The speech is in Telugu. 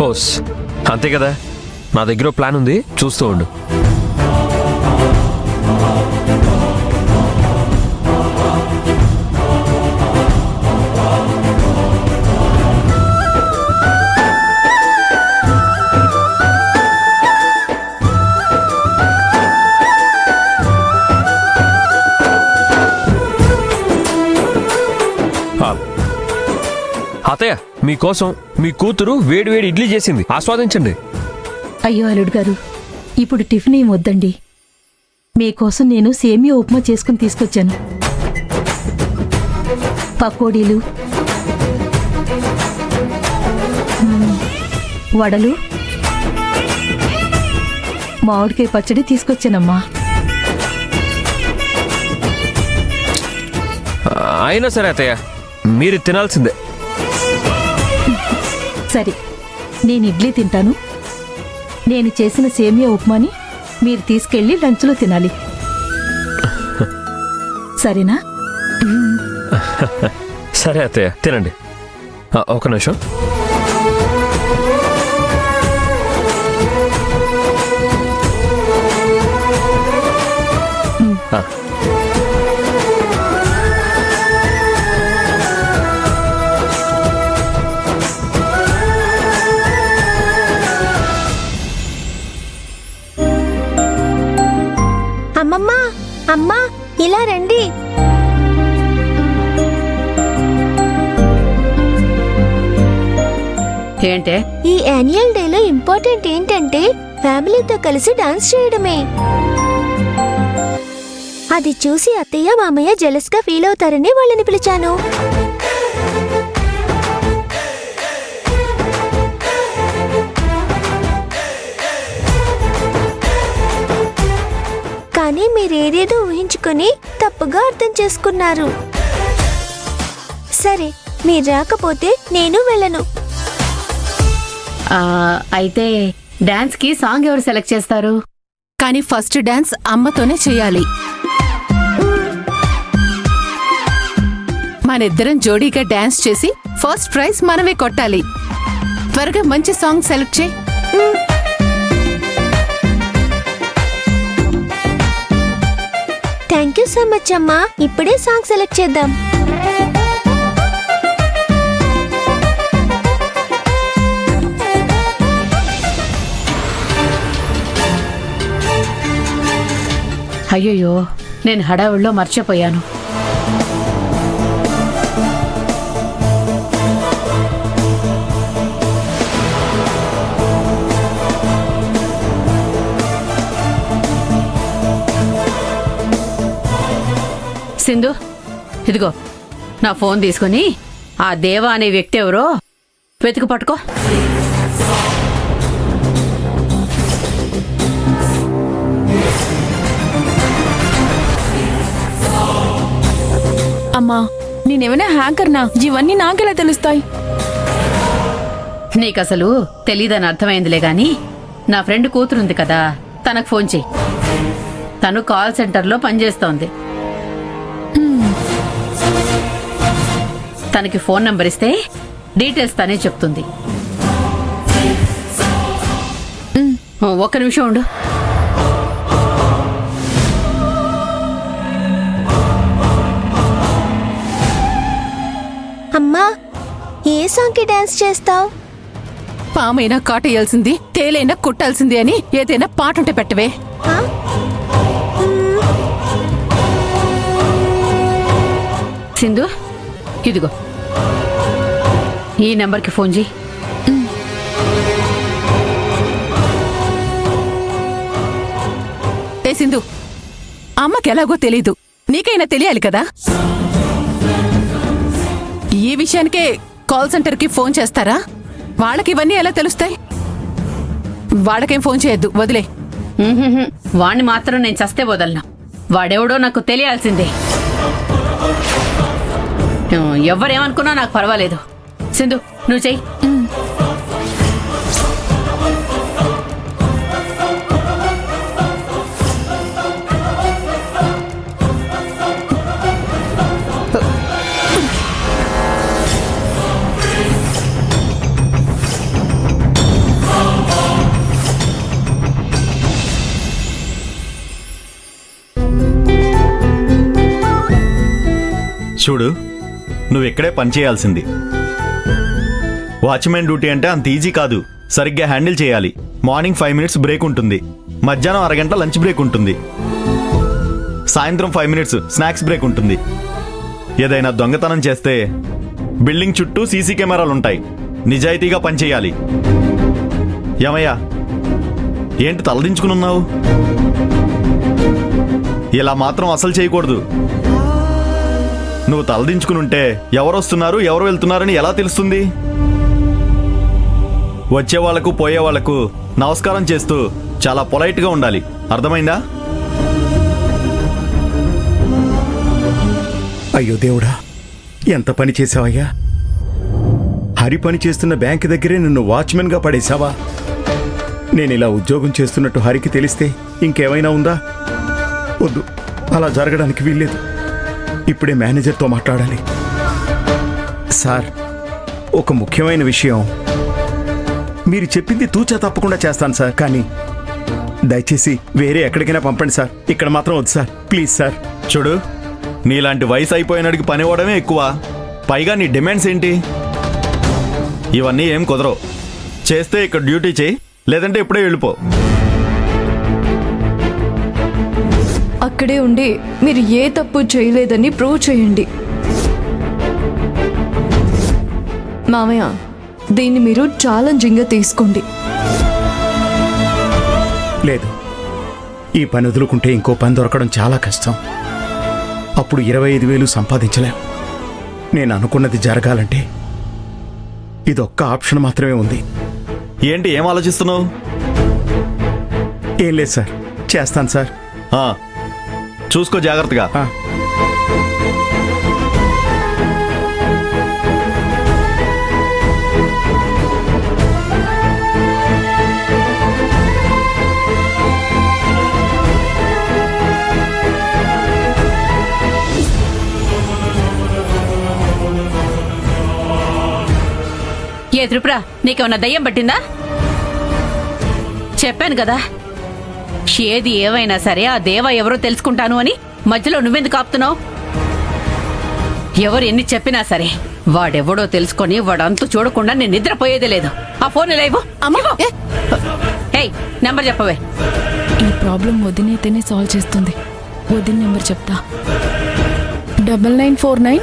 ఓస్ అంతే కదా, నా దగ్గర ప్లాన్ ఉంది, చూస్తూ ఉండు. అత్తయ్య, మీకోసం మీ కూతురు వేడి వేడి ఇడ్లీ చేసింది, ఆస్వాదించండి. అయ్యో అల్లుడు గారు, ఇప్పుడు టిఫిన్ ఏం వద్దండి. మీకోసం నేను సేమియా ఉప్మా చేసుకుని తీసుకొచ్చాను. పకోడీలు, వడలు, మామిడికాయ పచ్చడి తీసుకొచ్చానమ్మా. అయినా సరే అత్తయ్య, మీరు తినాల్సిందే. సరే, నేను ఇడ్లీ తింటాను. నేను చేసిన సేమియా ఉప్మాని మీరు తీసుకెళ్లి లంచ్లో తినాలి, సరేనా? సరే అత్తయ్య, తినండి. ఒక నిమిషం. అమ్మమ్మా, అమ్మా, ఇలా రండి. ఏంటే? ఈ యాన్యువల్ డేలో ఇంపార్టెంట్ ఏంటంటే ఫ్యామిలీతో కలిసి డాన్స్ చేయడమే. అది చూసి అత్తయ్య మామయ్య జెలస్ గా ఫీల్ అవుతారని వాళ్ళని పిలిచాను. కానీ మీరేదేదో ఊహించుకొని తప్పుగా అర్థం చేసుకున్నారు. సరే, మీరు రాకపోతే నేను వెళ్ళను. అయితే డాన్స్ కి సాంగ్ ఎవరు సెలెక్ట్ చేస్తారు? కానీ ఫస్ట్ డాన్స్ అమ్మతోనే చెయ్యాలి. మనిద్దరం జోడీగా డాన్స్ చేసి ఫస్ట్ ప్రైజ్ మనమే కొట్టాలి. త్వరగా మంచి సాంగ్ సెలెక్ట్ చేయి. థ్యాంక్ యూ సో మచ్ అమ్మా. ఇప్పుడే సాంగ్ సెలెక్ట్ చేద్దాం. అయ్యయ్యో, నేను హడావుల్లో మర్చిపోయాను. సింధు, ఇదిగో నా ఫోన్ తీసుకుని ఆ దేవా అనే వ్యక్తి ఎవరో వెతుకు పట్టుకో. అమ్మా, నేనేమైనా హ్యాకర్నా? ఇవన్నీ నాకెలా తెలుస్తాయి? నీకసలు తెలీదని అర్థమైందిలే గాని నా ఫ్రెండ్ కూతురుంది కదా, తనకు ఫోన్ చెయ్యి. తను కాల్ సెంటర్లో పనిచేస్తోంది. తనకి ఫోన్ నంబర్ ఇస్తే డీటెయిల్స్ తనే చెప్తుంది. ఒక్క నిమిషం ఉండు. అమ్మా, ఏ సాంగ్ కి డాన్స్ చేస్తావు? పామైనా కాటేయాల్సింది, తేలైనా కుట్టాల్సింది అని ఏదైనా పాటుంటే పెట్టవే. సింధు, ఇదిగో ఈ నెంబర్కి ఫోన్ చేయి. ఏ సింధు, అమ్మకి ఎలాగో తెలీదు, నీకైనా తెలియాలి కదా. ఈ విషయానికే కాల్ సెంటర్కి ఫోన్ చేస్తారా? వాళ్ళకి ఇవన్నీ ఎలా తెలుస్తాయి? వాళ్ళకేం ఫోన్ చేయొద్దు, వదిలే. వాణ్ణి మాత్రం నేను చస్తే వదలను. వాడెవడో నాకు తెలియాల్సిందే. ఎవరేమనుకున్నా నాకు పర్వాలేదు. సింధు, నువ్వు చెయ్యి. చూడు, నువ్వు ఇక్కడే పని చేయాల్సింది. వాచ్మెన్ డ్యూటీ అంటే అంత ఈజీ కాదు. సరిగ్గా హ్యాండిల్ చేయాలి. మార్నింగ్ 5 మినిట్స్ బ్రేక్ ఉంటుంది, మధ్యాహ్నం అరగంట లంచ్ బ్రేక్ ఉంటుంది, సాయంత్రం 5 మినిట్స్ స్నాక్స్ బ్రేక్ ఉంటుంది. ఏదైనా దొంగతనం చేస్తే బిల్డింగ్ చుట్టూ సీసీ కెమెరాలు ఉంటాయి. నిజాయితీగా పనిచేయాలి. ఏమయ్యా, ఏంటి తలదించుకునున్నావు? ఇలా మాత్రం అసలు చేయకూడదు. నువ్వు తలదించుకునుంటే ఎవరొస్తున్నారు ఎవరు వెళ్తున్నారని ఎలా తెలుస్తుంది? వచ్చే వాళ్లకు పోయే వాళ్లకు నమస్కారం చేస్తూ చాలా పొలైట్గా ఉండాలి. అర్థమైందా? అయ్యో దేవుడా, ఎంత పని చేసావయ్యా! హరి పని చేస్తున్న బ్యాంక్ దగ్గరే నన్ను వాచ్మెన్గా పడేశావా? నేను ఇలా ఉద్యోగం చేస్తున్నట్టు హరికి తెలిస్తే ఇంకేమైనా ఉందా? వద్దు, అలా జరగడానికి వీల్లేదు. ఇప్పుడే మేనేజర్తో మాట్లాడాలి. సార్, ఒక ముఖ్యమైన విషయం. మీరు చెప్పింది తూచా తప్పకుండా చేస్తాను సార్, కానీ దయచేసి వేరే ఎక్కడికైనా పంపండి సార్. ఇక్కడ మాత్రం వద్దు సార్, ప్లీజ్ సార్. చూడు, నీలాంటి వయసు అయిపోయినాడికి పని ఇవ్వడమే ఎక్కువ. పైగా నీ డిమాండ్స్ ఏంటి? ఇవన్నీ ఏం కుదరవు. చేస్తే ఇక్కడ డ్యూటీ చేయి, లేదంటే ఇప్పుడే వెళ్ళిపో. అక్కడే ఉండి మీరు ఏ తప్పు చేయలేదని ప్రూవ్ చేయండి. మామయ్య, దీన్ని మీరు ఛాలెంజింగ్గా తీసుకోండి. లేదు, ఈ పని వదులుకుంటే ఇంకో పని దొరకడం చాలా కష్టం. అప్పుడు 25,000 సంపాదించలేం. నేను అనుకున్నది జరగాలంటే ఇదొక్క ఆప్షన్ మాత్రమే ఉంది. ఏంటి, ఏం ఆలోచిస్తున్నావు? ఏం లేదు సార్, చేస్తాను సార్. చూసుకో జాగ్రత్తగా. ఏ త్రిపుర, నీకేమన్నా దయ్యం పట్టిందా? చెప్పాను కదా, ఏది ఏవైనా సరే ఆ దేవ ఎవరో తెలుసుకుంటాను అని మధ్యలో నువ్వెందుకు ఆపుతున్నావు? ఎవరు ఎన్ని చెప్పినా సరే వాడెవడో తెలుసుకొని వాడంతు చూడకుండా నేను నిద్రపోయేదే లేదు. ఆ ఫోన్ లేవు. ఏయ్, నెంబర్ చెప్పవే. ఈ ప్రాబ్లం వదినైతేనే సాల్వ్ చేస్తుంది. వదిన నెంబర్ చెప్తా. 9949